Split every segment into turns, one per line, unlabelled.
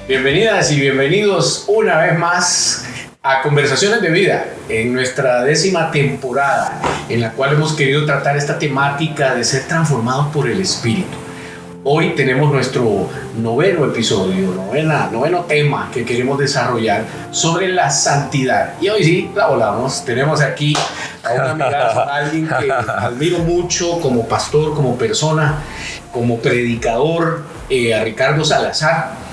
Bienvenidas y bienvenidos una vez más a Conversaciones de Vida, en nuestra 10ª temporada, en la cual hemos querido tratar esta temática de ser transformados por el Espíritu. Hoy tenemos nuestro noveno episodio, noveno tema que queremos desarrollar sobre la santidad. Y hoy sí, la volamos. Tenemos aquí a una amiga, a alguien que admiro mucho como pastor, como persona, como predicador, a Ricardo Salazar.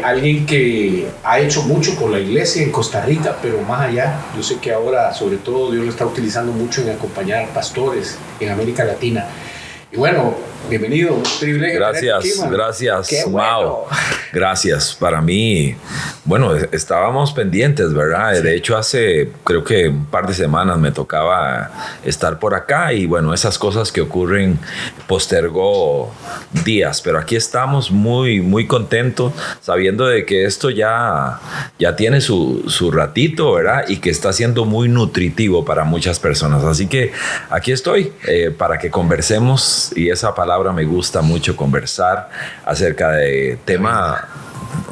Alguien que ha hecho mucho por la iglesia en Costa Rica, pero más allá. Yo sé que ahora, sobre todo, Dios lo está utilizando mucho en acompañar pastores en América Latina. Y bueno, bienvenido, un privilegio.
Gracias.
Qué bueno.
Wow. Gracias. Para mí, bueno, estábamos pendientes, ¿verdad? Sí. De hecho, hace creo que un par de semanas me tocaba estar por acá y bueno, esas cosas que ocurren postergó días, pero aquí estamos muy contentos sabiendo de que esto ya tiene su ratito, ¿verdad? Y que está siendo muy nutritivo para muchas personas. Así que aquí estoy para que conversemos, y esa palabra me gusta mucho, conversar acerca de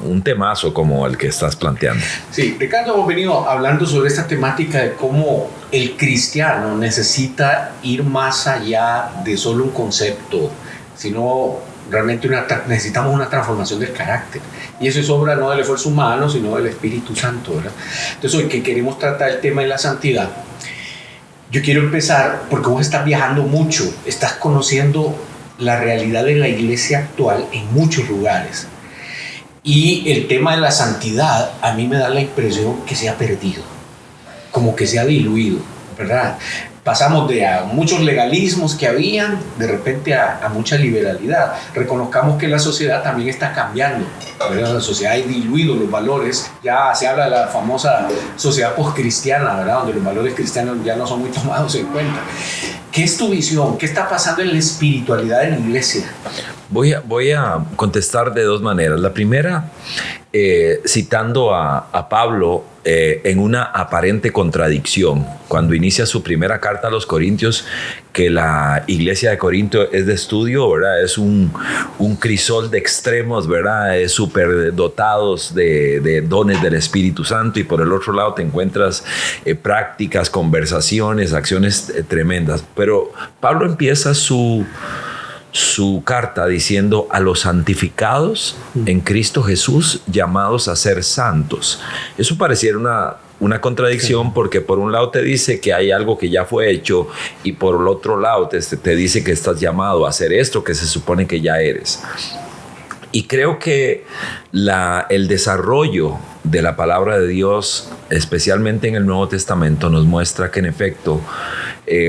un temazo como el que estás planteando.
Sí, Ricardo, hemos venido hablando sobre esta temática de cómo el cristiano necesita ir más allá de solo un concepto, sino realmente necesitamos una transformación del carácter. Y eso es obra no del esfuerzo humano, sino del Espíritu Santo, ¿verdad? Entonces, hoy que queremos tratar el tema de la santidad, yo quiero empezar porque vos estás viajando mucho, estás conociendo la realidad de la iglesia actual en muchos lugares. Y el tema de la santidad a mí me da la impresión que se ha perdido, como que se ha diluido, ¿verdad? Pasamos de a muchos legalismos que habían, de repente a mucha liberalidad. Reconozcamos que la sociedad también está cambiando, ¿verdad? La sociedad ha diluido los valores. Ya se habla de la famosa sociedad postcristiana, ¿verdad? Donde los valores cristianos ya no son muy tomados en cuenta. ¿Qué es tu visión? ¿Qué está pasando en la espiritualidad de la iglesia?
Voy a contestar de dos maneras. La primera, citando a Pablo en una aparente contradicción, cuando inicia su primera carta a los Corintios, que la iglesia de Corinto es de estudio, ¿verdad? Es un crisol de extremos, ¿verdad? Es súper dotados de dones del Espíritu Santo, y por el otro lado te encuentras prácticas, conversaciones, acciones tremendas. Pero Pablo empieza su carta diciendo: a los santificados en Cristo Jesús, llamados a ser santos. Eso pareciera una contradicción, porque por un lado te dice que hay algo que ya fue hecho, y por el otro lado te dice que estás llamado a hacer esto que se supone que ya eres. Y creo que el desarrollo de la palabra de Dios, especialmente en el Nuevo Testamento, nos muestra que en efecto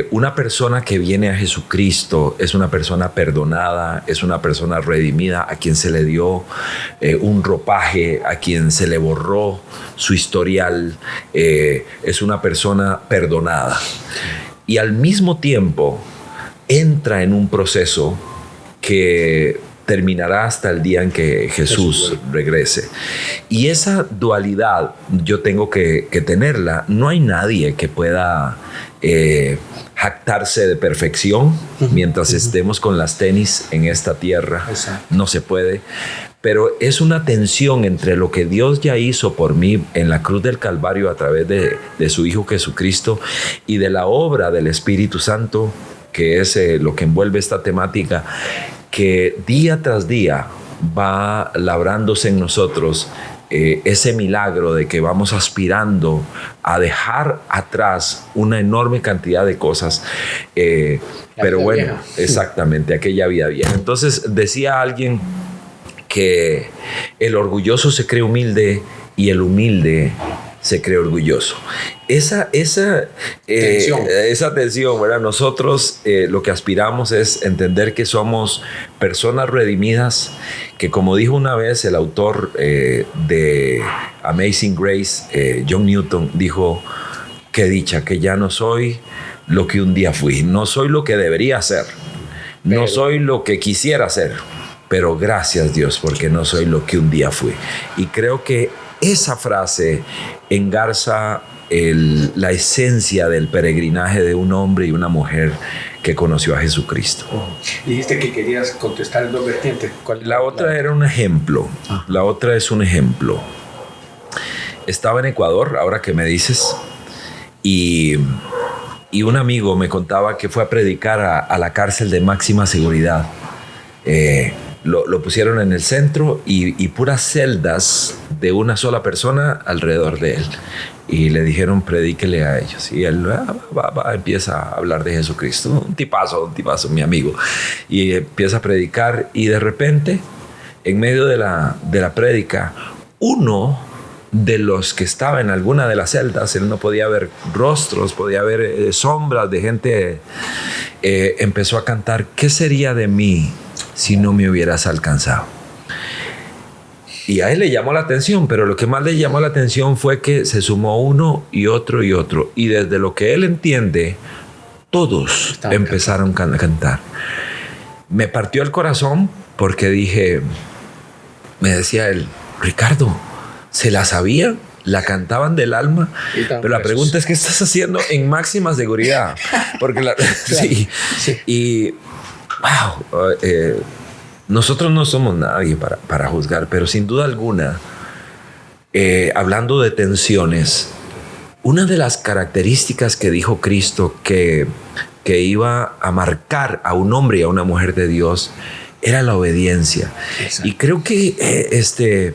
una persona que viene a Jesucristo es una persona perdonada, es una persona redimida, a quien se le dio un ropaje, a quien se le borró su historial, es una persona perdonada. Y al mismo tiempo entra en un proceso que terminará hasta el día en que Jesús regrese. Y esa dualidad yo tengo que tenerla. No hay nadie que pueda jactarse de perfección mientras estemos con las tenis en esta tierra. Exacto. No se puede. Pero es una tensión entre lo que Dios ya hizo por mí en la cruz del Calvario a través de su Hijo Jesucristo, y de la obra del Espíritu Santo, que es lo que envuelve esta temática, que día tras día va labrándose en nosotros ese milagro de que vamos aspirando a dejar atrás una enorme cantidad de cosas. Pero bueno, vieja. Exactamente, aquella vida vieja. Entonces decía alguien que el orgulloso se cree humilde y el humilde se cree orgulloso. Esa tensión, ¿verdad? Nosotros lo que aspiramos es entender que somos personas redimidas, que, como dijo una vez el autor de Amazing Grace, John Newton, dijo: qué dicha que ya no soy lo que un día fui, no soy lo que debería ser, no soy lo que quisiera ser, pero gracias Dios porque no soy lo que un día fui. Y creo que esa frase engarza la esencia del peregrinaje de un hombre y una mujer que conoció a Jesucristo.
Dijiste que querías contestar en dos vertientes.
La otra era un ejemplo. La otra es un ejemplo. Estaba en Ecuador, ahora que me dices, y un amigo me contaba que fue a predicar a la cárcel de máxima seguridad. Lo pusieron en el centro y puras celdas de una sola persona alrededor de él. Y le dijeron, predíquele a ellos. Y él empieza a hablar de Jesucristo. Un tipazo, mi amigo. Y empieza a predicar y de repente, en medio de la prédica, uno de los que estaba en alguna de las celdas, él no podía ver rostros, podía ver sombras de gente, empezó a cantar, ¿qué sería de mí si no me hubieras alcanzado? Y a él le llamó la atención, pero lo que más le llamó la atención fue que se sumó uno y otro y otro. Y desde lo que él entiende, todos empezaron a cantar. Me partió el corazón porque dije, me decía él, Ricardo, ¿se la sabían? La cantaban del alma, pero la pregunta es, ¿qué estás haciendo en máxima seguridad? Porque sí. Y wow, nosotros no somos nadie para juzgar, pero sin duda alguna, hablando de tensiones, una de las características que dijo Cristo que iba a marcar a un hombre y a una mujer de Dios era la obediencia. Exacto. Y creo que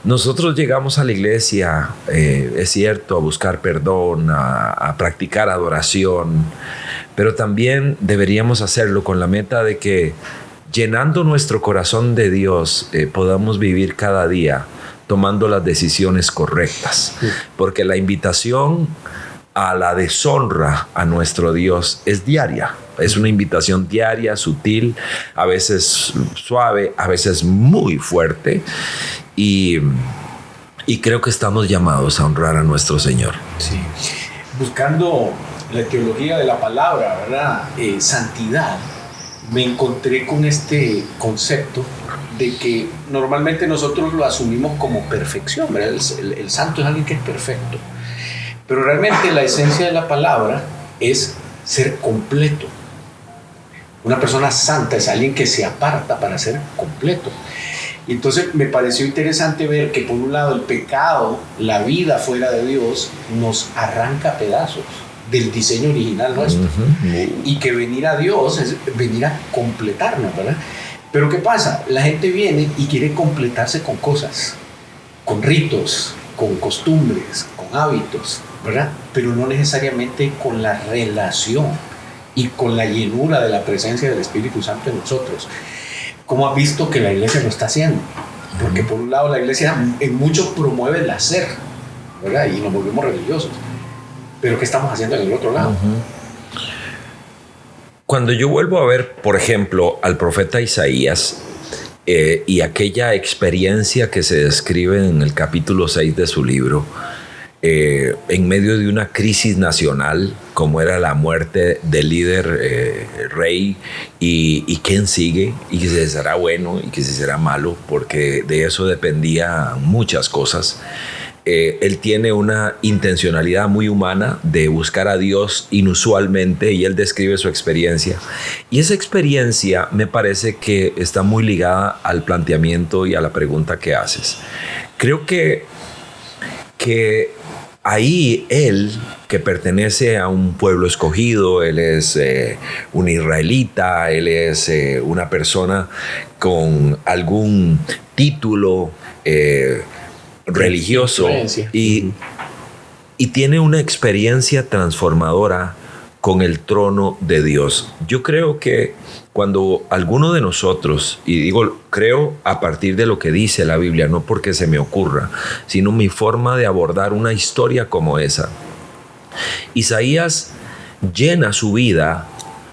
nosotros llegamos a la iglesia, es cierto, a buscar perdón, a practicar adoración, pero también deberíamos hacerlo con la meta de que llenando nuestro corazón de Dios, podamos vivir cada día tomando las decisiones correctas. Sí. Porque la invitación a la deshonra a nuestro Dios es diaria. Es una invitación diaria, sutil, a veces suave, a veces muy fuerte. Y creo que estamos llamados a honrar a nuestro Señor.
Sí. Buscando la teología de la palabra, ¿verdad? Santidad. Me encontré con este concepto de que normalmente nosotros lo asumimos como perfección, ¿verdad? El santo es alguien que es perfecto, pero realmente la esencia de la palabra es ser completo. Una persona santa es alguien que se aparta para ser completo. Y entonces me pareció interesante ver que por un lado el pecado, la vida fuera de Dios, nos arranca pedazos del diseño original nuestro. Y que venir a Dios es venir a completarnos, ¿verdad? Pero ¿qué pasa? La gente viene y quiere completarse con cosas, con ritos, con costumbres, con hábitos, ¿verdad? Pero no necesariamente con la relación y con la llenura de la presencia del Espíritu Santo en nosotros. ¿Cómo has visto que la iglesia lo está haciendo? Porque por un lado la iglesia en mucho promueve el hacer, ¿verdad? Y nos volvemos religiosos. Pero ¿qué estamos haciendo en el otro lado?
Cuando yo vuelvo a ver, por ejemplo, al profeta Isaías y aquella experiencia que se describe en el capítulo 6 de su libro, en medio de una crisis nacional, como era la muerte del líder rey y quién sigue, y que si será bueno y que si será malo, porque de eso dependían muchas cosas. Él tiene una intencionalidad muy humana de buscar a Dios inusualmente y él describe su experiencia. Y esa experiencia me parece que está muy ligada al planteamiento y a la pregunta que haces. Creo que ahí él, que pertenece a un pueblo escogido, él es un israelita, él es una persona con algún título religioso y tiene una experiencia transformadora con el trono de Dios. Yo creo que cuando alguno de nosotros, y digo creo a partir de lo que dice la Biblia, no porque se me ocurra, sino mi forma de abordar una historia como esa, Isaías llena su vida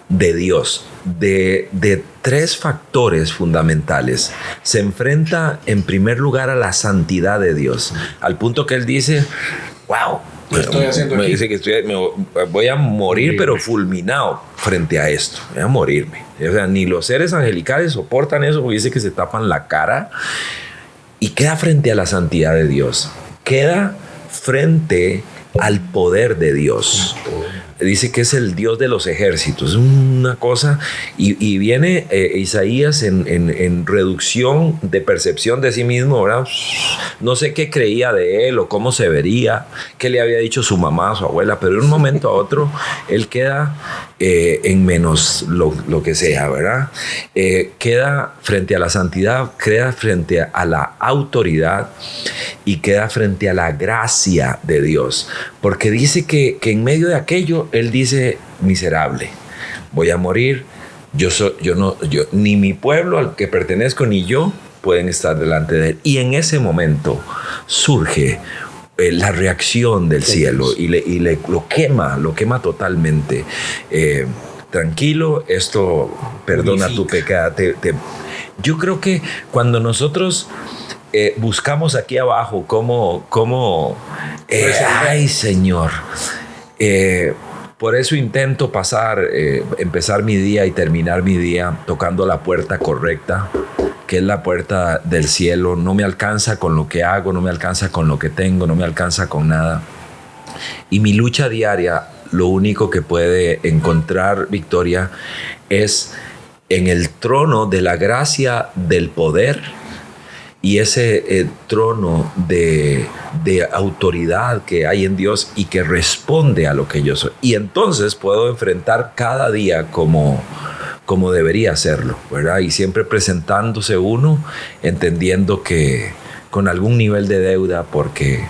de Dios, de tres factores fundamentales. Se enfrenta en primer lugar a la santidad de Dios, al punto que él dice, wow, me dice que voy a morir, pero fulminado frente a esto, voy a morirme. O sea, ni los seres angelicales soportan eso, porque dice que se tapan la cara. y queda frente a la santidad de Dios, queda frente al poder de Dios. Dice que es el Dios de los ejércitos, es una cosa, y viene Isaías en reducción de percepción de sí mismo, ¿verdad? No sé qué creía de él o cómo se vería, qué le había dicho su mamá, su abuela, pero de un momento a otro él queda en menos lo que sea, ¿verdad? Queda frente a la santidad, queda frente a la autoridad y queda frente a la gracia de Dios, porque dice que en medio de aquello él dice: miserable, voy a morir, yo ni mi pueblo al que pertenezco ni yo pueden estar delante de él. Y en ese momento surge la reacción del cielo y lo quema totalmente. Tranquilo, esto perdona tu pecado. Yo creo que cuando nosotros buscamos aquí abajo cómo ay, Señor, por eso intento empezar mi día y terminar mi día tocando la puerta correcta, que es la puerta del cielo. No me alcanza con lo que hago, no me alcanza con lo que tengo, no me alcanza con nada. Y mi lucha diaria, lo único que puede encontrar victoria es en el trono de la gracia, del poder, y ese trono de autoridad que hay en Dios y que responde a lo que yo soy. Y entonces puedo enfrentar cada día como debería hacerlo, ¿verdad? Y siempre presentándose uno, entendiendo que con algún nivel de deuda, porque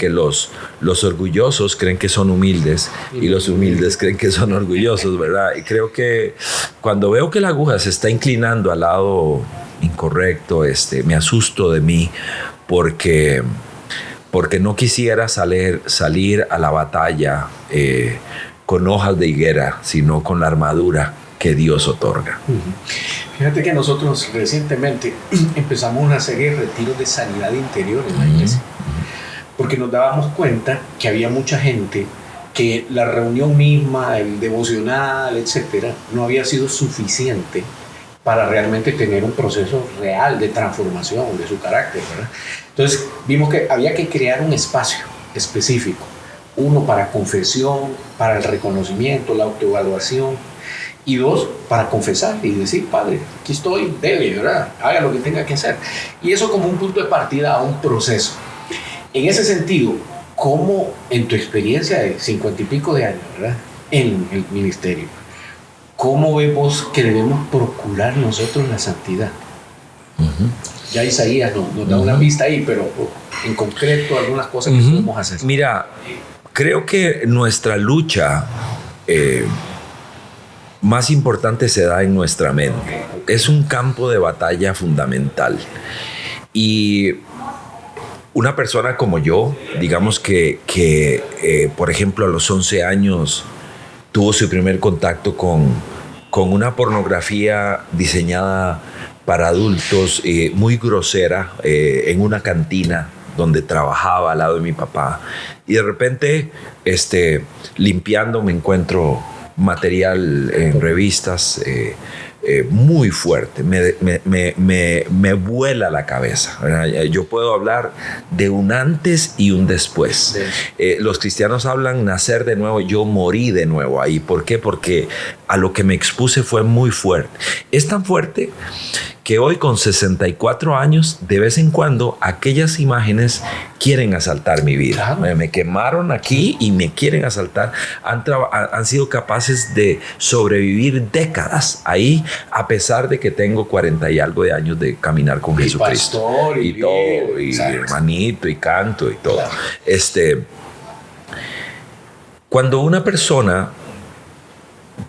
los orgullosos creen que son humildes y los humildes creen que son orgullosos, ¿verdad? Y creo que cuando veo que la aguja se está inclinando al lado incorrecto, me asusto de mí, porque no quisiera salir a la batalla con hojas de higuera, sino con la armadura que Dios otorga.
Fíjate que nosotros recientemente empezamos una serie de retiros de sanidad interior en la iglesia, porque nos dábamos cuenta que había mucha gente que la reunión misma, el devocional, etcétera, no había sido suficiente para realmente tener un proceso real de transformación de su carácter, ¿verdad? Entonces vimos que había que crear un espacio específico, uno para confesión, para el reconocimiento, la autoevaluación, y dos, para confesar y decir: Padre, aquí estoy, dele, ¿verdad? Haga lo que tenga que hacer. Y eso como un punto de partida a un proceso. En ese sentido, ¿cómo en tu experiencia de 50 y pico de años, ¿verdad?, en el ministerio, cómo vemos que debemos procurar nosotros la santidad? Ya Isaías nos da una pista ahí, pero en concreto algunas cosas que podemos hacer.
Mira, creo que nuestra lucha más importante se da en nuestra mente. Es un campo de batalla fundamental. Y una persona como yo, digamos que por ejemplo, a los 11 años tuvo su primer contacto con una pornografía diseñada para adultos, muy grosera, en una cantina donde trabajaba al lado de mi papá. Y de repente, limpiando, me encuentro material en revistas muy fuerte. Me vuela la cabeza, ¿verdad? Yo puedo hablar de un antes y un después. Los cristianos hablan nacer de nuevo. Yo morí de nuevo ahí. ¿Por qué? Porque a lo que me expuse fue muy fuerte. Es tan fuerte que hoy, con 64 años, de vez en cuando aquellas imágenes quieren asaltar mi vida. Claro. Me quemaron aquí y me quieren asaltar. Han sido capaces de sobrevivir décadas ahí, a pesar de que tengo 40 y algo de años de caminar con Jesucristo.
Pastor, y
todo, y hermanito, y canto, y todo. Claro. Cuando una persona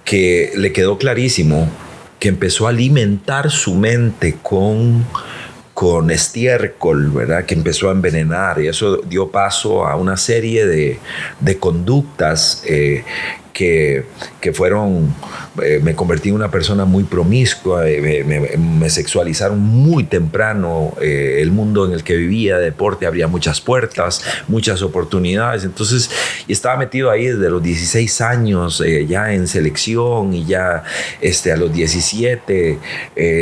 que le quedó clarísimo que empezó a alimentar su mente con estiércol, ¿verdad?, que empezó a envenenar, y eso dio paso a una serie de conductas que fueron, me convertí en una persona muy promiscua, me sexualizaron muy temprano, el mundo en el que vivía, deporte, abría muchas puertas, muchas oportunidades, entonces estaba metido ahí desde los 16 años, ya en selección, y ya a los 17,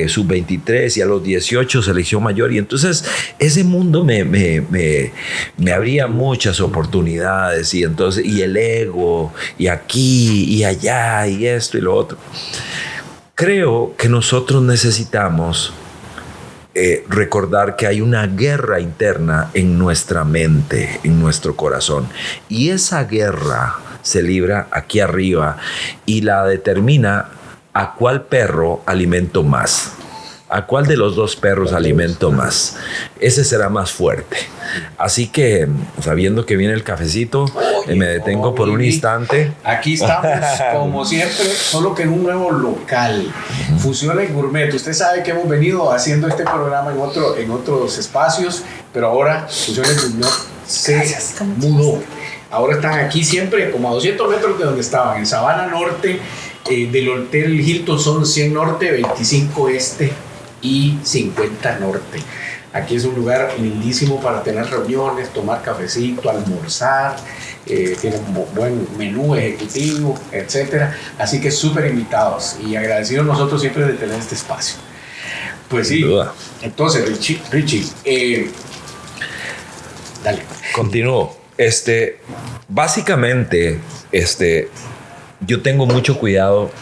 sub-23, y a los 18 selección mayor, y entonces ese mundo me abría muchas oportunidades, y entonces, y el ego, y aquí y allá, y esto y lo otro. Creo que nosotros necesitamos recordar que hay una guerra interna en nuestra mente, en nuestro corazón, y esa guerra se libra aquí arriba y la determina a cuál perro alimento más. ¿A cuál de los dos perros alimento más? Ese será más fuerte. Así que, sabiendo que viene el cafecito, me detengo por un instante.
Aquí estamos, como siempre, solo que en un nuevo local. Fusiones Gourmet. Usted sabe que hemos venido haciendo este programa en otros espacios, pero ahora Fusiones Gourmet se mudó. Ahora están aquí siempre, como a 200 metros de donde estaban, en Sabana Norte, del Hotel Hilton son 100 Norte, 25 Este y 50 Norte. Aquí es un lugar lindísimo para tener reuniones, tomar cafecito, almorzar, tiene un buen menú ejecutivo, etcétera. Así que súper invitados y agradecidos nosotros siempre de tener este espacio. Pues sí, entonces Richie, dale.
Continúo. Básicamente, yo tengo mucho cuidado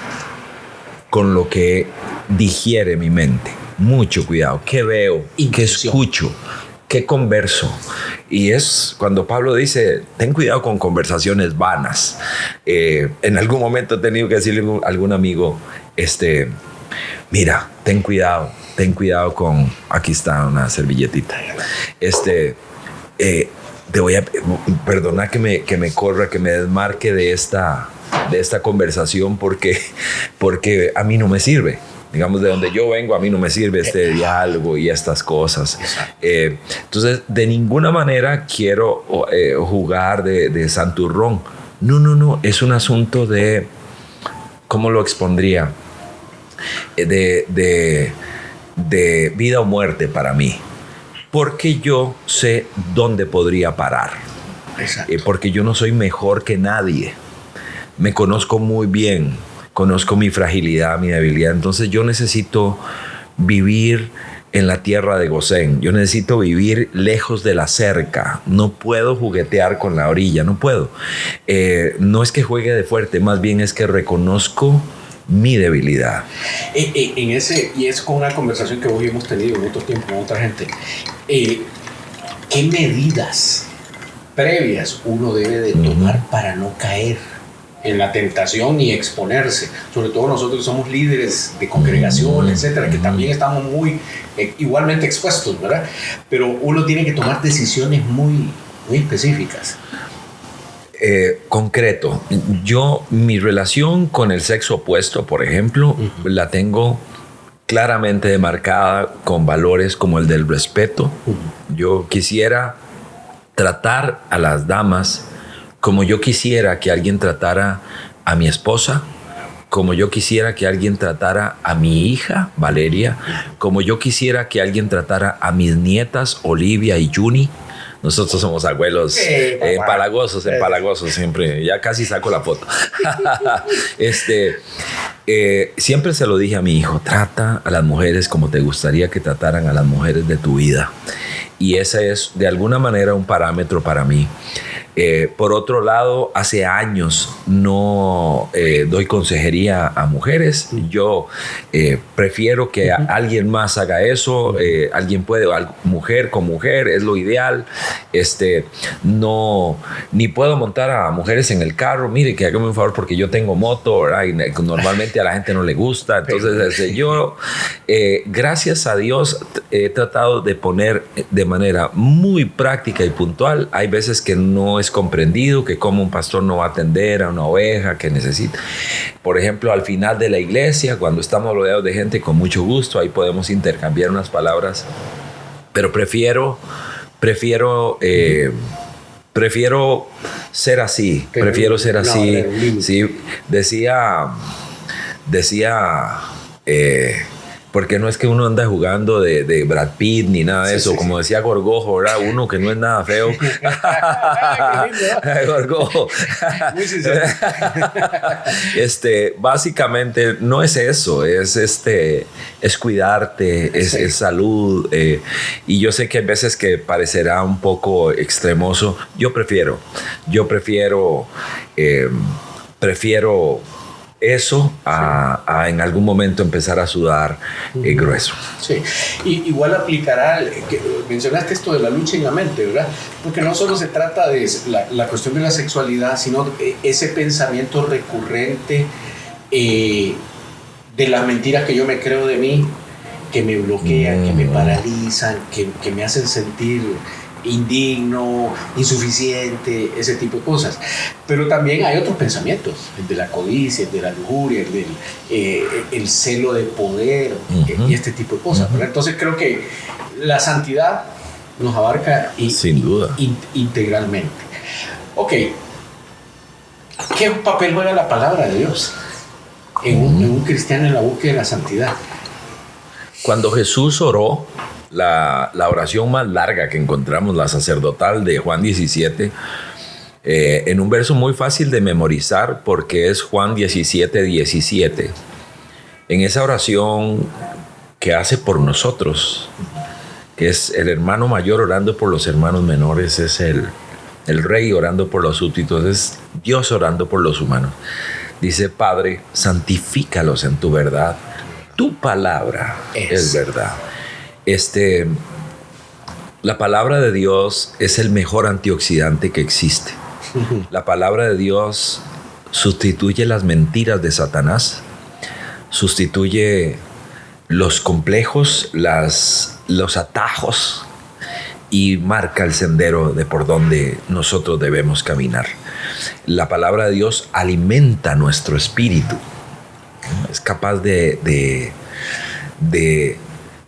con lo que digiere mi mente. Mucho cuidado. ¿Qué veo? ¿Qué escucho? ¿Qué converso? Y es cuando Pablo dice, ten cuidado con conversaciones vanas. En algún momento he tenido que decirle a algún amigo, mira, ten cuidado con... Aquí está una servilletita. Te voy a... Perdona que me corra, que me desmarque de esta conversación porque a mí no me sirve. Digamos, de donde yo vengo, a mí no me sirve este diálogo y estas cosas. Entonces, de ninguna manera quiero jugar de santurrón. No. Es un asunto de, ¿cómo lo expondría? De vida o muerte para mí. Porque yo sé dónde podría parar. Porque yo no soy mejor que nadie. Me conozco muy bien. Conozco mi fragilidad, mi debilidad. Entonces yo necesito vivir en la tierra de Gosén. Yo necesito vivir lejos de la cerca. No puedo juguetear con la orilla. No puedo. No es que juegue de fuerte. Más bien es que reconozco mi debilidad.
Y es con una conversación que hoy hemos tenido en otro tiempo con otra gente. ¿Qué medidas previas uno debe de tomar para no caer en la tentación y exponerse? Sobre todo nosotros somos líderes de congregación, etcétera, que también estamos muy igualmente expuestos, ¿verdad? Pero uno tiene que tomar decisiones muy, muy específicas.
Concreto. Mi relación con el sexo opuesto, por ejemplo, la tengo claramente demarcada con valores como el del respeto. Yo quisiera tratar a las damas como yo quisiera que alguien tratara a mi esposa, como yo quisiera que alguien tratara a mi hija, Valeria, como yo quisiera que alguien tratara a mis nietas, Olivia y Juni. Nosotros somos abuelos empalagosos siempre. Ya casi saco la foto. Siempre se lo dije a mi hijo, trata a las mujeres como te gustaría que trataran a las mujeres de tu vida. Y ese es de alguna manera un parámetro para mí. Por otro lado, hace años no doy consejería a mujeres. Yo prefiero que alguien más haga eso. Alguien puede, mujer con mujer, es lo ideal. No, ni puedo montar a mujeres en el carro. Mire, que hágame un favor porque yo tengo moto, ¿verdad? Y normalmente a la gente no le gusta. Entonces, yo, gracias a Dios, he tratado de poner de manera muy práctica y puntual. Hay veces que no es comprendido, que como un pastor no va a atender a una oveja que necesita. Por ejemplo, al final de la iglesia, cuando estamos rodeados de gente, con mucho gusto, ahí podemos intercambiar unas palabras, pero prefiero ser así,
Pero
prefiero ser así.
no,
Sí, decía, porque no es que uno anda jugando de Brad Pitt ni nada de eso,
sí,
como decía Gorgojo, ¿verdad? Uno que no es nada feo.
Qué lindo.
Gorgojo.
Muy sincero.
Básicamente no es eso, es cuidarte, es salud. Y yo sé que hay veces que parecerá un poco extremoso. Yo prefiero eso a en algún momento empezar a sudar grueso.
Sí, y igual aplicará, que mencionaste esto de la lucha en la mente, ¿verdad? Porque no solo se trata de la cuestión de la sexualidad, sino ese pensamiento recurrente de las mentiras que yo me creo de mí, que me bloquean, que me paralizan, que me hacen sentir indigno, insuficiente, ese tipo de cosas. Pero también hay otros pensamientos, el de la codicia, el de la lujuria, el celo de poder y este tipo de cosas. ¿Verdad? Entonces creo que la santidad nos abarca
sin duda
integralmente. Ok, ¿qué papel juega la palabra de Dios en un cristiano en la búsqueda de la santidad?
Cuando Jesús oró, la oración más larga que encontramos, la sacerdotal de Juan 17, en un verso muy fácil de memorizar porque es Juan 17, 17. En esa oración que hace por nosotros, que es el hermano mayor orando por los hermanos menores, es el rey orando por los súbditos, es Dios orando por los humanos. Dice: Padre, santifícalos en tu verdad. Tu palabra es verdad. La palabra de Dios es el mejor antioxidante que existe. La palabra de Dios sustituye las mentiras de Satanás, sustituye los complejos, los atajos y marca el sendero de por donde nosotros debemos caminar. La palabra de Dios alimenta nuestro espíritu. Es capaz de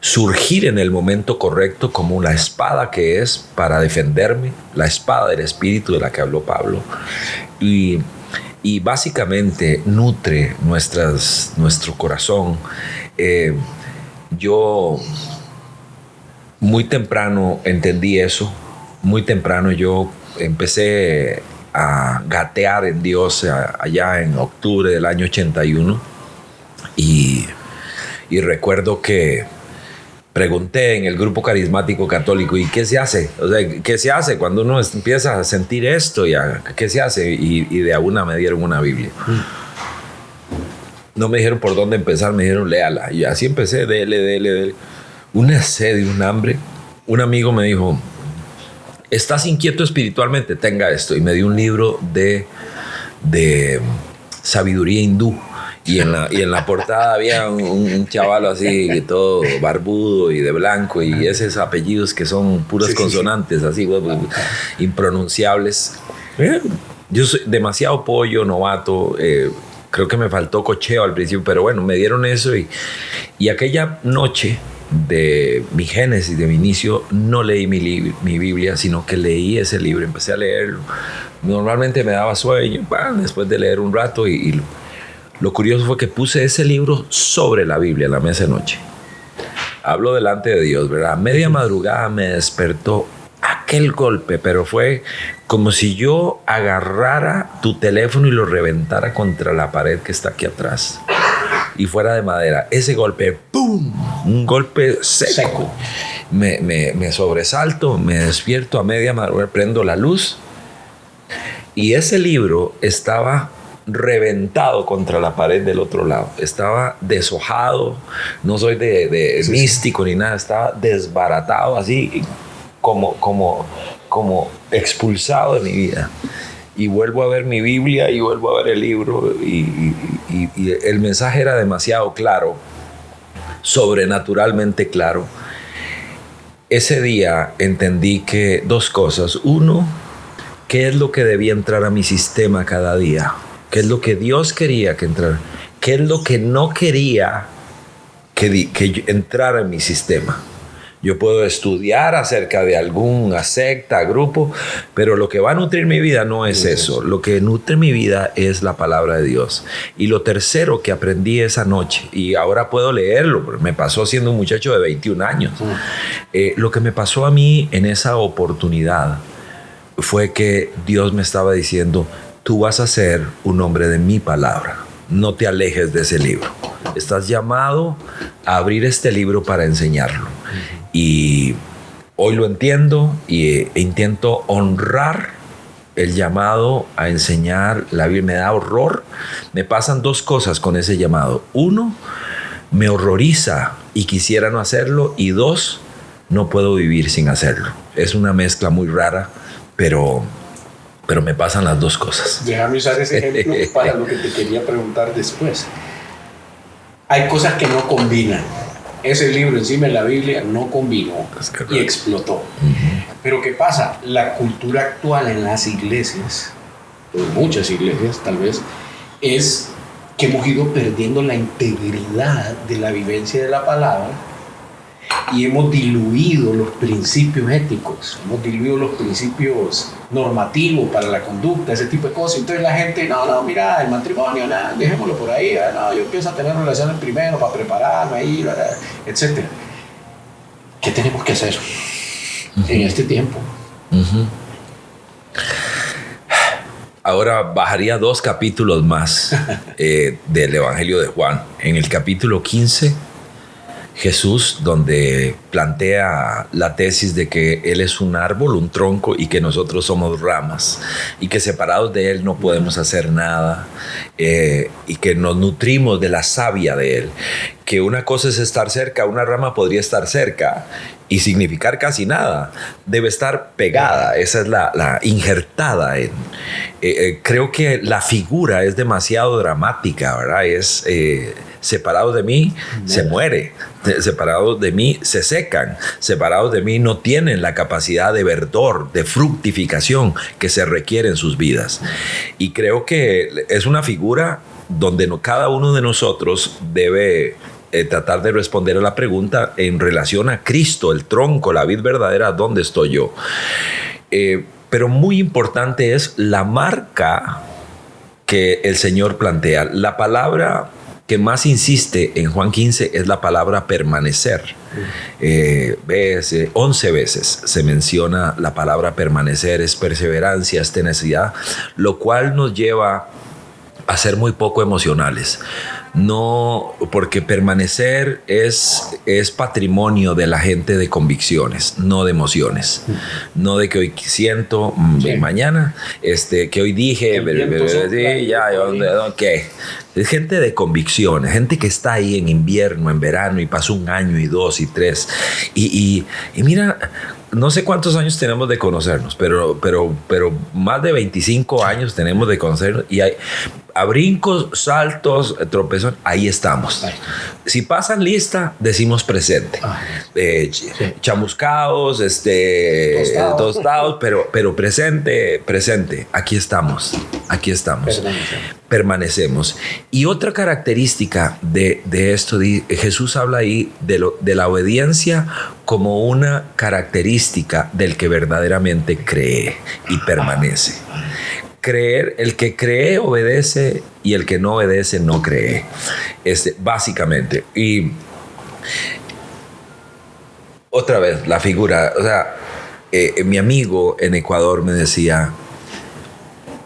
surgir en el momento correcto como la espada que es para defenderme, la espada del espíritu de la que habló Pablo, y básicamente nutre nuestro corazón. Yo muy temprano entendí eso, muy temprano yo empecé a gatear en Dios allá en octubre del año 81 y recuerdo que pregunté en el grupo carismático católico: ¿y qué se hace? O sea, ¿qué se hace cuando uno empieza a sentir esto? ¿Qué se hace? Y de una me dieron una Biblia. No me dijeron por dónde empezar, me dijeron: léala. Y así empecé, dele. Una sed y un hambre. Un amigo me dijo: ¿estás inquieto espiritualmente? Tenga esto. Y me dio un libro de sabiduría hindú. Y en la portada había un chaval así, todo barbudo y de blanco, y esos apellidos que son puras consonantes, así, impronunciables. Yo soy demasiado pollo, novato, creo que me faltó cocheo al principio, pero bueno, me dieron eso y aquella noche de mi génesis, de mi inicio, no leí mi Biblia, sino que leí ese libro, empecé a leerlo. Normalmente me daba sueño, después de leer un rato y lo curioso fue que puse ese libro sobre la Biblia en la mesa de noche. Hablo delante de Dios, ¿verdad? A media madrugada me despertó aquel golpe, pero fue como si yo agarrara tu teléfono y lo reventara contra la pared que está aquí atrás y fuera de madera. Ese golpe, ¡pum! Un golpe seco. Me sobresalto, me despierto a media madrugada, prendo la luz y ese libro estaba reventado contra la pared del otro lado. Estaba deshojado. No soy de místico ni nada. Estaba desbaratado, así como expulsado de mi vida. Y vuelvo a ver mi Biblia y vuelvo a ver el libro y el mensaje era demasiado claro, sobrenaturalmente claro. Ese día entendí que dos cosas. Uno, ¿qué es lo que debía entrar a mi sistema cada día? ¿Qué es lo que Dios quería que entrara? ¿Qué es lo que no quería que entrara en mi sistema? Yo puedo estudiar acerca de alguna secta, grupo, pero lo que va a nutrir mi vida no es eso. Lo que nutre mi vida es la palabra de Dios. Y lo tercero que aprendí esa noche, y ahora puedo leerlo, porque me pasó siendo un muchacho de 21 años. Lo que me pasó a mí en esa oportunidad fue que Dios me estaba diciendo: tú vas a ser un hombre de mi palabra. No te alejes de ese libro. Estás llamado a abrir este libro para enseñarlo. Y hoy lo entiendo e intento honrar el llamado a enseñar la Biblia. Me da horror. Me pasan dos cosas con ese llamado. Uno, me horroriza y quisiera no hacerlo. Y dos, no puedo vivir sin hacerlo. Es una mezcla muy rara, pero me pasan las dos cosas.
Déjame usar ese ejemplo para lo que te quería preguntar después. Hay cosas que no combinan. Ese libro encima de la Biblia no combinó y explotó. Pero ¿qué pasa? La cultura actual en las iglesias, en muchas iglesias tal vez, es que hemos ido perdiendo la integridad de la vivencia de la palabra y hemos diluido los principios éticos, hemos diluido los principios normativos para la conducta, ese tipo de cosas. Entonces la gente, no, mira, el matrimonio, dejémoslo por ahí, no, yo empiezo a tener relaciones primero para prepararme ahí, etc. ¿Qué tenemos que hacer en este tiempo?
Ahora bajaría 2 capítulos más del Evangelio de Juan. En el capítulo 15, Jesús, donde plantea la tesis de que Él es un árbol, un tronco, y que nosotros somos ramas, y que separados de Él no podemos hacer nada, y que nos nutrimos de la savia de Él. Que una cosa es estar cerca, una rama podría estar cerca y significar casi nada. Debe estar pegada, esa es la injertada. Creo que la figura es demasiado dramática, ¿verdad? Es separados de mí se muere, separados de mí se secan, separados de mí no tienen la capacidad de verdor, de fructificación que se requiere en sus vidas. Y creo que es una figura donde cada uno de nosotros debe tratar de responder a la pregunta en relación a Cristo, el tronco, la vid verdadera, ¿dónde estoy yo? Pero muy importante es la marca que el Señor plantea. La palabra que más insiste en Juan 15 es la palabra permanecer. 11 veces se menciona la palabra permanecer, es perseverancia, es tenacidad, lo cual nos lleva a ser muy poco emocionales. No, porque permanecer es patrimonio de la gente de convicciones, no de emociones. No de que hoy siento, mañana, que hoy dije, ¿qué? Es gente de convicciones, gente que está ahí en invierno, en verano, y pasó 1 año y 2 y 3. Y mira, no sé cuántos años tenemos de conocernos, pero más de 25 años tenemos de conocernos, y hay a brincos, saltos, tropezones, ahí estamos. Si pasan lista, decimos presente. Chamuscados, tostados, pero presente, aquí estamos. Permanecemos. Y otra característica de esto, Jesús habla ahí de la obediencia como una característica del que verdaderamente cree y permanece. Creer, el que cree obedece, y el que no obedece no cree. Básicamente. Y otra vez la figura, o sea, mi amigo en Ecuador me decía: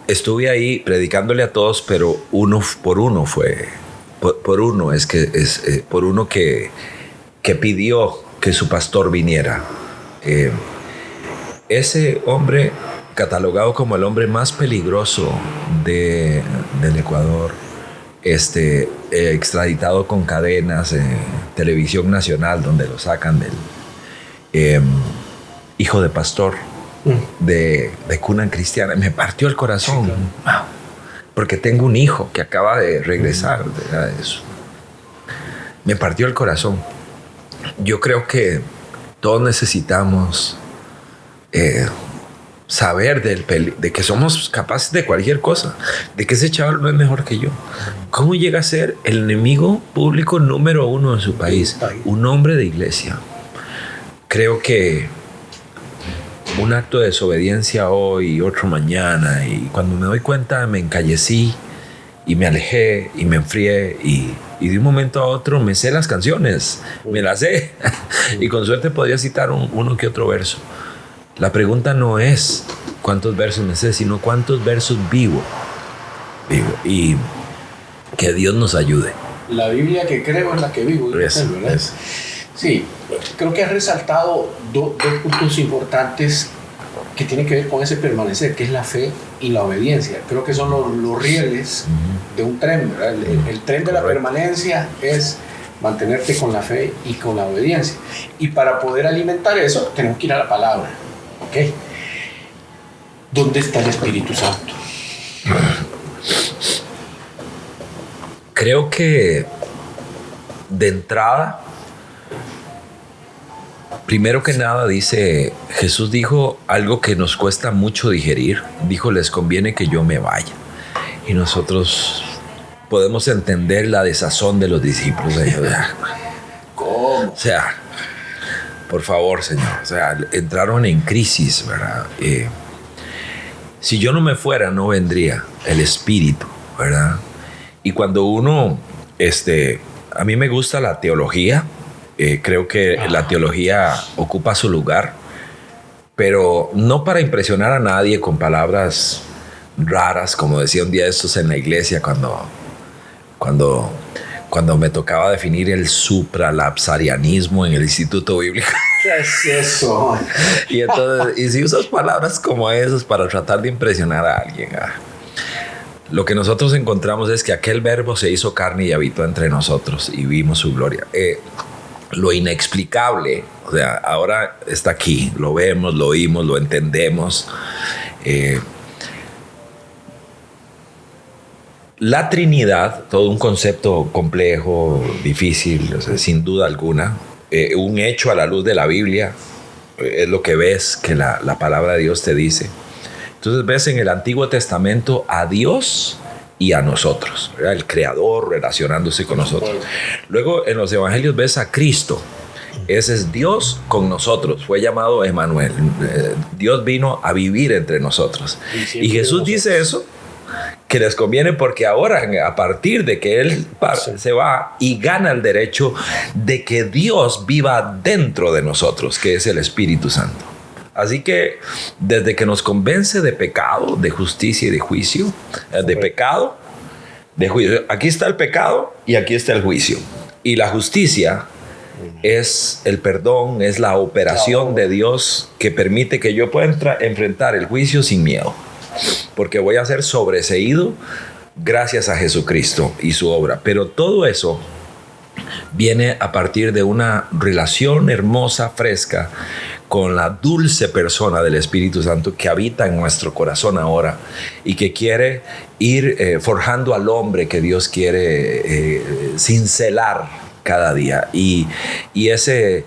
estuve ahí predicándole a todos, pero uno por uno que pidió que su pastor viniera. Ese hombre, catalogado como el hombre más peligroso del Ecuador, extraditado con cadenas, televisión nacional, donde lo sacan del hijo de pastor de cuna cristiana. Me partió el corazón. Sí, claro. Porque tengo un hijo que acaba de regresar de eso. Me partió el corazón. Yo creo que todos necesitamos saber de que somos capaces de cualquier cosa, de que ese chaval no es mejor que yo. ¿Cómo llega a ser el enemigo público número 1 en su país? Un hombre de iglesia creo que un acto de desobediencia hoy y otro mañana, y cuando me doy cuenta me encallecí y me alejé y me enfrié y de un momento a otro me sé las canciones, me las sé y con suerte podría citar uno que otro verso. La pregunta no es cuántos versos me sé, sino cuántos versos vivo, y que Dios nos ayude.
La Biblia que creo es la que vivo. ¿Verdad? Sí, creo que has resaltado dos puntos importantes que tienen que ver con ese permanecer, que es la fe y la obediencia. Creo que son los rieles de un tren, ¿verdad? El tren de la permanencia es mantenerte con la fe y con la obediencia. Y para poder alimentar eso, tenemos que ir a la palabra. ¿Ok? ¿Dónde está el Espíritu Santo?
Creo que de entrada, primero que nada, Jesús dijo algo que nos cuesta mucho digerir. Dijo, les conviene que yo me vaya. Y nosotros podemos entender la desazón de los discípulos.
¿Cómo?
O sea, por favor, Señor. O sea, entraron en crisis, ¿verdad? Si yo no me fuera, no vendría el Espíritu, ¿verdad? Y cuando uno, a mí me gusta la teología. Creo que la teología ocupa su lugar, pero no para impresionar a nadie con palabras raras, como decía un día de estos en la iglesia cuando me tocaba definir el supralapsarianismo en el Instituto Bíblico.
¿Qué es eso?
Y si usas palabras como esas para tratar de impresionar a alguien, lo que nosotros encontramos es que aquel verbo se hizo carne y habitó entre nosotros y vimos su gloria. Lo inexplicable, o sea, ahora está aquí, lo vemos, lo oímos, lo entendemos. La Trinidad, todo un concepto complejo, difícil, o sea, sin duda alguna, un hecho a la luz de la Biblia, es lo que ves que la palabra de Dios te dice. Entonces ves en el Antiguo Testamento a Dios y a nosotros, ¿verdad? El Creador relacionándose con nosotros. Luego en los Evangelios ves a Cristo. Ese es Dios con nosotros. Fue llamado Emmanuel. Dios vino a vivir entre nosotros. Y Jesús dice eso, que les conviene porque ahora, a partir de que Él se va y gana el derecho de que Dios viva dentro de nosotros, que es el Espíritu Santo. Así que desde que nos convence de pecado, de justicia y de juicio, de pecado, de juicio. Aquí está el pecado y aquí está el juicio. Y la justicia es el perdón, es la operación de Dios que permite que yo pueda enfrentar el juicio sin miedo. Porque voy a ser sobreseído gracias a Jesucristo y su obra. Pero todo eso viene a partir de una relación hermosa, fresca, con la dulce persona del Espíritu Santo que habita en nuestro corazón ahora y que quiere ir forjando al hombre que Dios quiere cincelar cada día. Y ese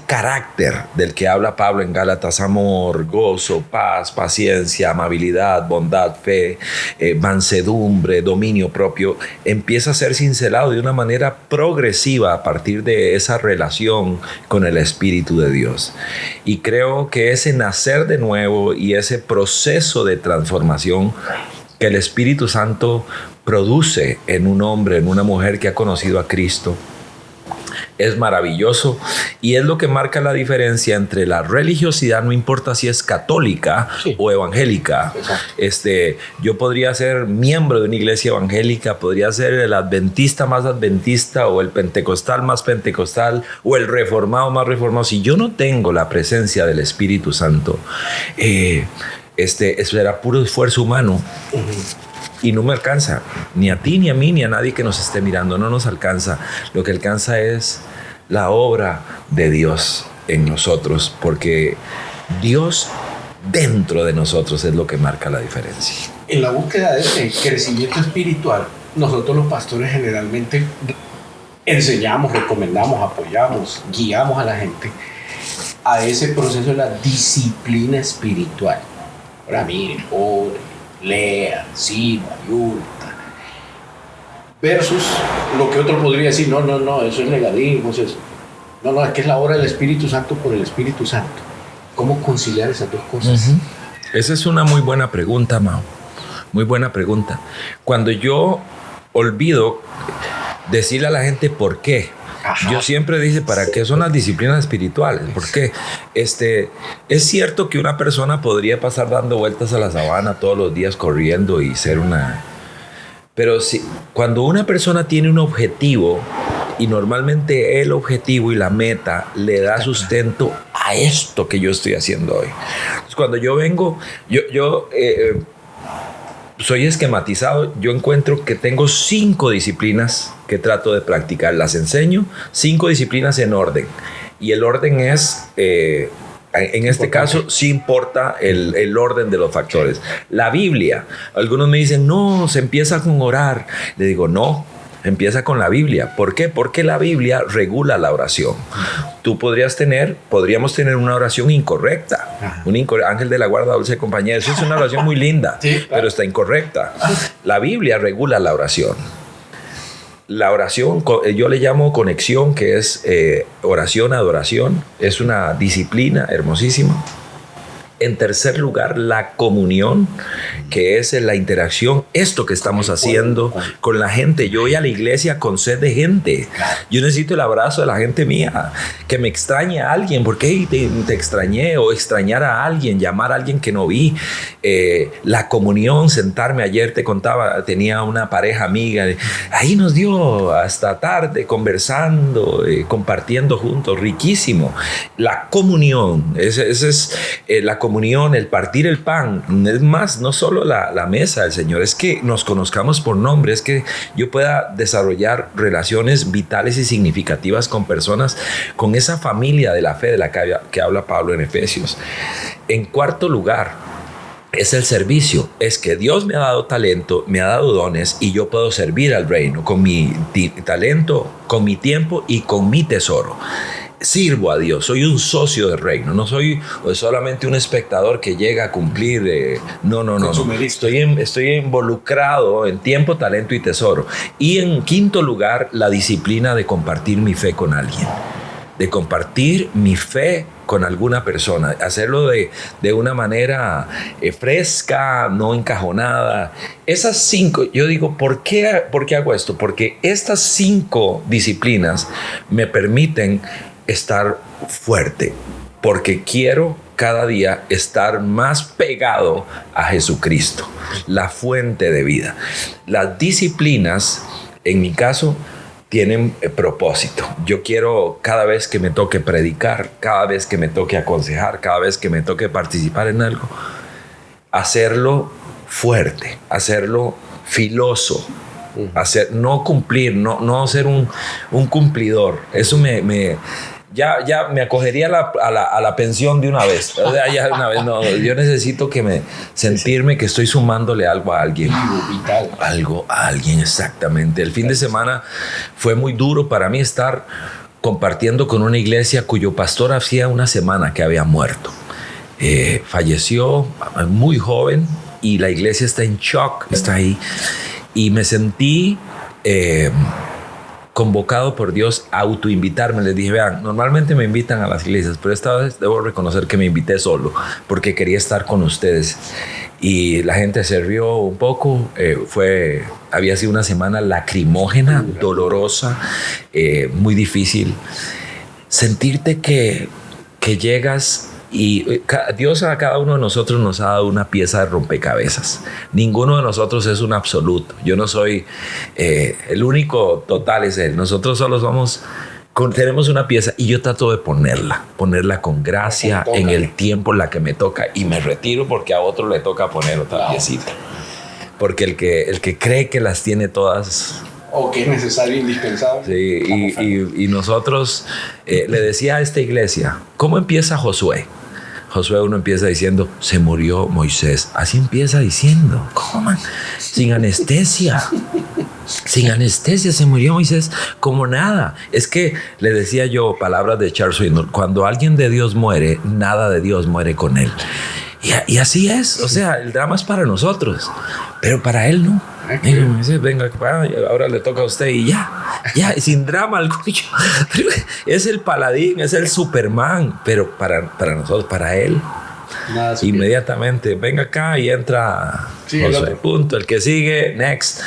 carácter del que habla Pablo en Gálatas, amor, gozo, paz, paciencia, amabilidad, bondad, fe, mansedumbre, dominio propio, empieza a ser cincelado de una manera progresiva a partir de esa relación con el Espíritu de Dios. Y creo que ese nacer de nuevo y ese proceso de transformación que el Espíritu Santo produce en un hombre, en una mujer que ha conocido a Cristo, es maravilloso y es lo que marca la diferencia entre la religiosidad, no importa si es católica o evangélica. Yo podría ser miembro de una iglesia evangélica, podría ser el adventista más adventista o el pentecostal más pentecostal o el reformado más reformado. Si yo no tengo la presencia del Espíritu Santo, eso era puro esfuerzo humano. Y no me alcanza, ni a ti, ni a mí, ni a nadie que nos esté mirando. No nos alcanza. Lo que alcanza es la obra de Dios en nosotros, porque Dios dentro de nosotros es lo que marca la diferencia.
En la búsqueda de ese crecimiento espiritual, nosotros los pastores generalmente enseñamos, recomendamos, apoyamos, guiamos a la gente a ese proceso de la disciplina espiritual. Ahora miren, ore, lea, sirva, ayuda, versus lo que otro podría decir, no, eso es legalismo, eso es. No, es que es la obra del Espíritu Santo por el Espíritu Santo. ¿Cómo conciliar esas dos cosas?
Uh-huh. Esa es una muy buena pregunta, Mao. Muy buena pregunta. Cuando yo olvido decirle a la gente por qué, ajá, yo siempre digo, ¿para qué son las disciplinas espirituales? Porque es cierto que una persona podría pasar dando vueltas a la sabana todos los días corriendo y ser una... Pero cuando una persona tiene un objetivo, y normalmente el objetivo y la meta le da sustento a esto que yo estoy haciendo hoy. Entonces, cuando yo vengo, soy esquematizado, yo encuentro que tengo 5 disciplinas que trato de practicar. Las enseño, 5 disciplinas en orden. Y el orden es... en este caso, sí importa el orden de los factores. La Biblia, algunos me dicen, no, se empieza con orar. Le digo, no, empieza con la Biblia. ¿Por qué? Porque la Biblia regula la oración. Podríamos tener una oración incorrecta. Ángel de la guarda, dulce compañía. Eso es una oración muy linda, sí, claro, pero está incorrecta. La Biblia regula la oración. La oración, yo le llamo conexión, que es oración, adoración. Es una disciplina hermosísima. En tercer lugar, la comunión, que es la interacción, esto que estamos haciendo con la gente. Yo voy a la iglesia con sed de gente. Yo necesito el abrazo de la gente mía, que me extrañe a alguien, porque te extrañé, o extrañar a alguien, llamar a alguien que no vi. La comunión, sentarme, ayer te contaba, tenía una pareja amiga, ahí nos dio hasta tarde conversando, compartiendo juntos, riquísimo. La comunión, esa es la comunión, el partir el pan. Es más, no solo la mesa del Señor, es que nos conozcamos por nombre, es que yo pueda desarrollar relaciones vitales y significativas con personas, con esa familia de la fe de la que habla Pablo en Efesios. En cuarto lugar, es el servicio. Es que Dios me ha dado talento, me ha dado dones, y yo puedo servir al reino con mi talento, con mi tiempo y con mi tesoro. Sirvo a Dios, soy un socio del reino, no soy solamente un espectador que llega a cumplir. No. Estoy involucrado en tiempo, talento y tesoro. Y en quinto lugar, la disciplina de compartir mi fe con alguien, de compartir mi fe con alguna persona, hacerlo de una manera fresca, no encajonada. Esas 5, yo digo, ¿por qué hago esto? Porque estas 5 disciplinas me permiten estar fuerte, porque quiero cada día estar más pegado a Jesucristo, la fuente de vida. Las disciplinas, en mi caso, tienen propósito. Yo quiero, cada vez que me toque predicar, cada vez que me toque aconsejar, cada vez que me toque participar en algo, hacerlo fuerte, hacerlo filoso, no cumplir, no ser un cumplidor. Eso ya me acogería a la pensión de una vez. O sea, ya una vez no, yo necesito sentirme que estoy sumándole algo a alguien. Algo a alguien, exactamente. El fin de semana fue muy duro para mí estar compartiendo con una iglesia cuyo pastor hacía una semana que había muerto. Falleció muy joven y la iglesia está en shock, está ahí. Y me sentí convocado por Dios a autoinvitarme. Les dije, vean, normalmente me invitan a las iglesias, pero esta vez debo reconocer que me invité solo porque quería estar con ustedes. Y la gente se rió un poco. Había sido una semana lacrimógena, dolorosa, muy difícil. Sentirte que llegas y Dios a cada uno de nosotros nos ha dado una pieza de rompecabezas. Ninguno de nosotros es un absoluto. Yo no soy el único total, es Él. Nosotros solo tenemos una pieza y yo trato de ponerla con gracia en el tiempo en la que me toca, y me retiro porque a otro le toca poner otra piecita. Porque el que cree que las tiene todas,
o que es necesario, indispensable.
Sí, y nosotros le decía a esta iglesia, ¿cómo empieza Josué? Josué 1 empieza diciendo, se murió Moisés. Así empieza diciendo, ¿cómo, man? Sin anestesia. Sin anestesia se murió Moisés como nada. Es que le decía yo, palabras de Charles Swindoll, cuando alguien de Dios muere, nada de Dios muere con él. Y así es. O sea, el drama es para nosotros, pero para él no. Y me dice, venga, ahora le toca a usted y ya, y sin drama alguno. Es el paladín, es el Superman, pero para nosotros, para él, inmediatamente, venga acá y entra Josué, punto, el que sigue, next.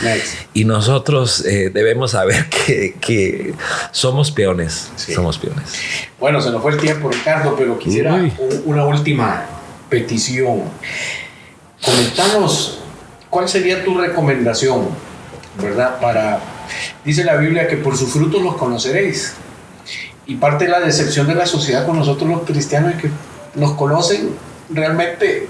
Y nosotros debemos saber que somos peones, somos peones.
Bueno, se nos fue el tiempo, Ricardo, pero quisiera una última petición. Comentanos, ¿cuál sería tu recomendación, verdad? Dice la Biblia que por sus frutos los conoceréis. Y parte de la decepción de la sociedad con nosotros los cristianos es que nos conocen realmente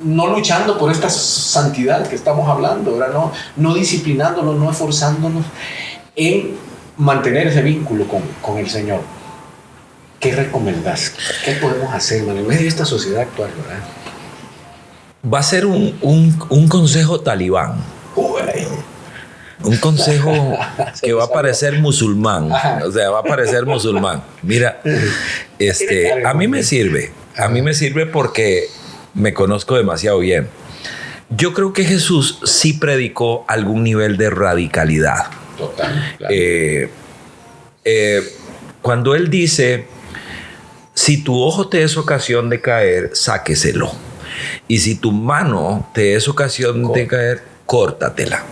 no luchando por esta santidad que estamos hablando, ¿verdad? No disciplinándonos, no esforzándonos en mantener ese vínculo con el Señor. ¿Qué recomendás? ¿Qué podemos hacer, man, en medio de esta sociedad actual, verdad?
Va a ser un consejo talibán. Un consejo que va a parecer musulmán. O sea, va a parecer musulmán. Mira, a mí me sirve. A mí me sirve porque me conozco demasiado bien. Yo creo que Jesús sí predicó algún nivel de radicalidad.
Total. Claro.
Cuando él dice, si tu ojo te es ocasión de caer, sáqueselo. Y si tu mano te es ocasión de caer, córtatela.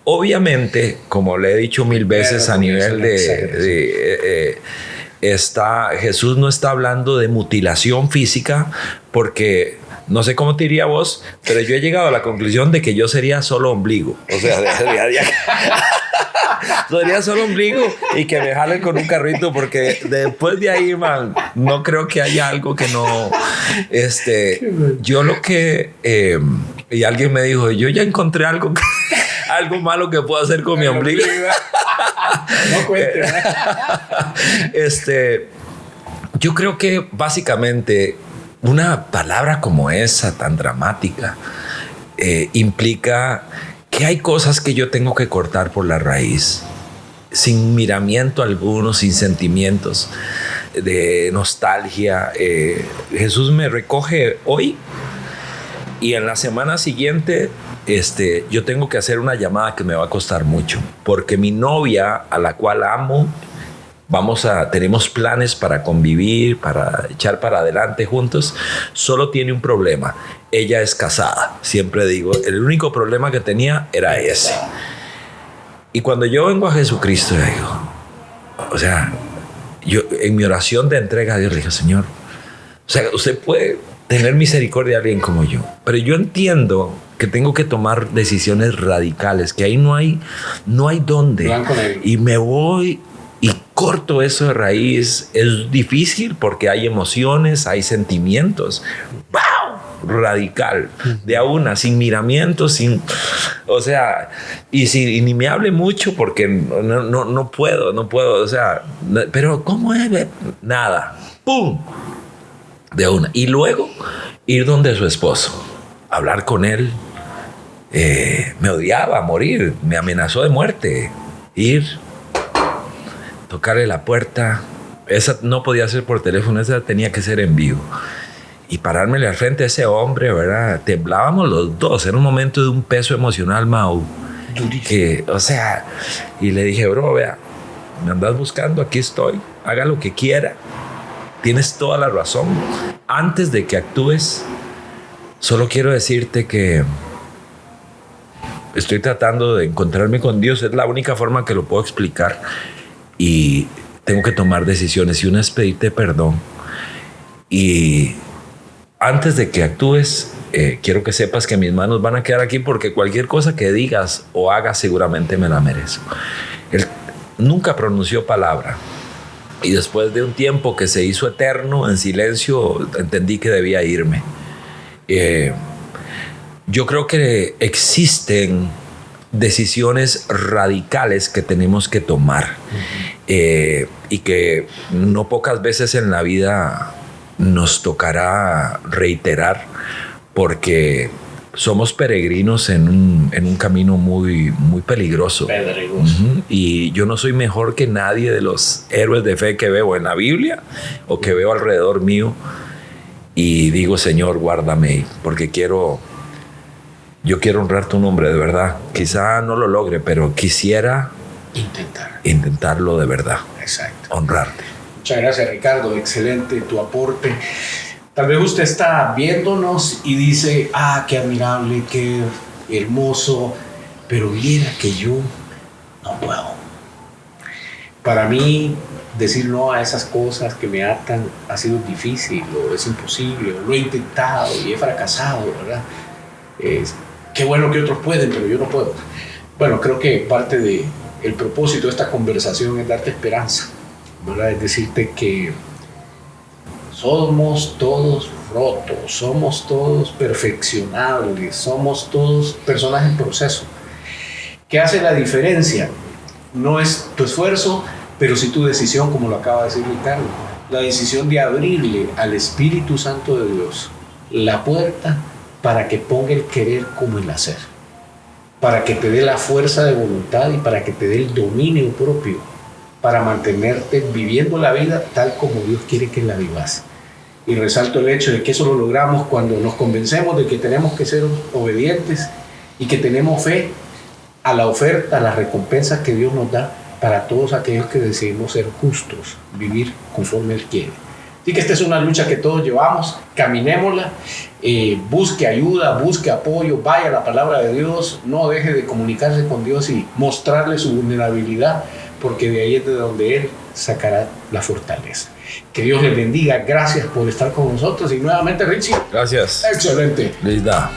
Obviamente, como le he dicho mil veces a nivel Jesús no está hablando de mutilación física, porque no sé cómo te diría vos, pero yo he llegado a la conclusión de que yo sería solo ombligo. O sea, sería solo ombligo y que me jalen con un carrito, porque después de ahí, man, no creo que haya algo que no... yo lo que... y alguien me dijo, yo ya encontré algo malo que puedo hacer con mi ombligo.
No cuente,
yo creo que básicamente una palabra como esa tan dramática implica que hay cosas que yo tengo que cortar por la raíz, sin miramiento alguno, sin sentimientos de nostalgia. Jesús me recoge hoy y en la semana siguiente yo tengo que hacer una llamada que me va a costar mucho, porque mi novia, a la cual amo, tenemos planes para convivir, para echar para adelante juntos. Solo tiene un problema: ella es casada. Siempre digo, el único problema que tenía era ese. Y cuando yo vengo a Jesucristo, yo digo, o sea, yo en mi oración de entrega a Dios le dije, Señor, o sea, usted puede tener misericordia de alguien como yo, pero yo entiendo que tengo que tomar decisiones radicales, que ahí no hay dónde. Y me voy y corto eso de raíz. Es difícil porque hay emociones, hay sentimientos. ¡Wow! Radical. De a una, sin miramientos, o sea, y ni me hable mucho porque no puedo, o sea, pero ¿cómo es? Nada. ¡Pum! De una. Y luego ir donde su esposo, hablar con él. Me odiaba a morir, me amenazó de muerte. Ir, tocarle la puerta. Esa no podía ser por teléfono, esa tenía que ser en vivo. Y parármele al frente a ese hombre, ¿verdad? Temblábamos los dos. Era un momento de un peso emocional, Mau. O sea, y le dije, bro, vea, me andas buscando, aquí estoy. Haga lo que quiera. Tienes toda la razón. Antes de que actúes, solo quiero decirte que estoy tratando de encontrarme con Dios. Es la única forma que lo puedo explicar. Y tengo que tomar decisiones. Y una es pedirte perdón. Y antes de que actúes, quiero que sepas que mis manos van a quedar aquí, porque cualquier cosa que digas o hagas seguramente me la merezco. Él nunca pronunció palabra. Y después de un tiempo que se hizo eterno en silencio, entendí que debía irme. Yo creo que existen decisiones radicales que tenemos que tomar, y que no pocas veces en la vida nos tocará reiterar, porque somos peregrinos en un camino muy, muy peligroso. Y yo no soy mejor que nadie de los héroes de fe que veo en la Biblia o que veo alrededor mío. Y digo, Señor, guárdame, porque quiero yo quiero honrar tu nombre de verdad. Quizá no lo logre, pero quisiera intentarlo de verdad.
Exacto.
Honrarte.
Muchas gracias, Ricardo. Excelente tu aporte. Tal vez usted está viéndonos y dice, qué admirable, qué hermoso, pero viera que yo no puedo. Para mí, decir no a esas cosas que me atan ha sido difícil, o es imposible, o lo he intentado y he fracasado, ¿verdad? Qué bueno que otros pueden, pero yo no puedo. Bueno, creo que parte del propósito de esta conversación es darte esperanza, ¿verdad? Es decirte que somos todos rotos, somos todos perfeccionables, somos todos personas en proceso. ¿Qué hace la diferencia? No es tu esfuerzo, pero sí tu decisión, como lo acaba de decir Ricardo. La decisión de abrirle al Espíritu Santo de Dios la puerta para que ponga el querer como el hacer, para que te dé la fuerza de voluntad y para que te dé el dominio propio, para mantenerte viviendo la vida tal como Dios quiere que la vivas. Y resalto el hecho de que eso lo logramos cuando nos convencemos de que tenemos que ser obedientes y que tenemos fe a la oferta, a las recompensas que Dios nos da para todos aquellos que decidimos ser justos, vivir conforme Él quiere. Así que esta es una lucha que todos llevamos, caminémosla, busque ayuda, busque apoyo, vaya a la palabra de Dios, no deje de comunicarse con Dios y mostrarle su vulnerabilidad, porque de ahí es de donde Él sacará la fortaleza. Que Dios les bendiga, gracias por estar con nosotros y nuevamente Richie.
Gracias.
Excelente.
Feliz día.